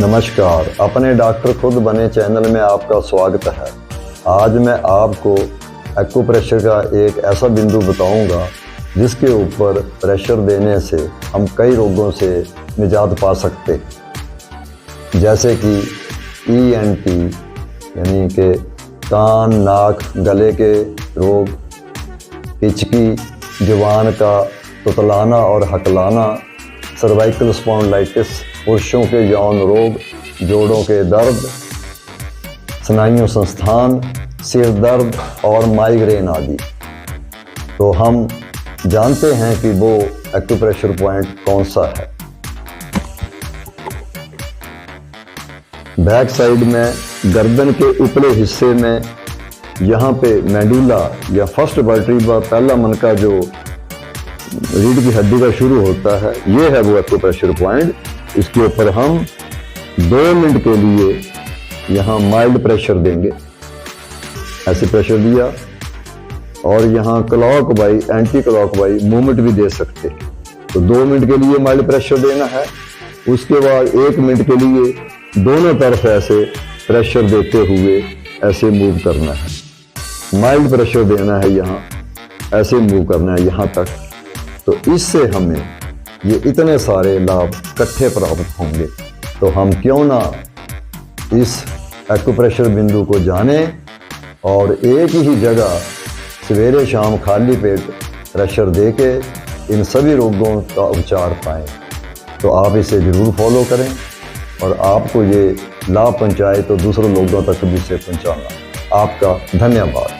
नमस्कार, अपने डॉक्टर खुद बने चैनल में आपका स्वागत है। आज मैं आपको एक्यूप्रेशर का एक ऐसा बिंदु बताऊंगा जिसके ऊपर प्रेशर देने से हम कई रोगों से निजात पा सकते हैं, जैसे कि ENT यानी कि कान, नाक, गले के रोग, हिचकी, जुबान का तुतलाना और हकलाना, सर्वाइकल स्पॉन्डिलाइटिस, पुरुषों के यौन रोग, जोड़ों के दर्द, स्नायु संस्थान, सिर दर्द और माइग्रेन आदि। तो हम जानते हैं कि वो एक्यूप्रेशर पॉइंट कौन सा है। बैक साइड में गर्दन के ऊपरी हिस्से में यहाँ पे मेडुला या फर्स्ट वर्टेब्रा, पहला मनका जो रीढ़ की हड्डी का शुरू होता है, ये है वो एक्यूप्रेशर पॉइंट। इसके ऊपर हम 2 मिनट के लिए यहाँ माइल्ड प्रेशर देंगे। ऐसे प्रेशर दिया और यहाँ clock wise, anti clock wise movement भी दे सकते हैं। तो 2 मिनट के लिए माइल्ड प्रेशर देना है। उसके बाद 1 मिनट के लिए दोनों तरफ ऐसे प्रेशर देते हुए ऐसे मूव करना है। माइल्ड प्रेशर देना है, यहाँ ऐसे मूव करना है यहाँ तक। तो इससे हमें ये इतने सारे लाभ इकट्ठे प्राप्त होंगे। तो हम क्यों ना इस एक्यूप्रेशर बिंदु को जानें और एक ही जगह सवेरे शाम खाली पेट प्रेशर देके इन सभी रोगों का उपचार पाएं। तो आप इसे ज़रूर फॉलो करें और आपको ये लाभ पहुंचाए तो दूसरों लोगों तक भी इसे पहुंचाना। आपका धन्यवाद।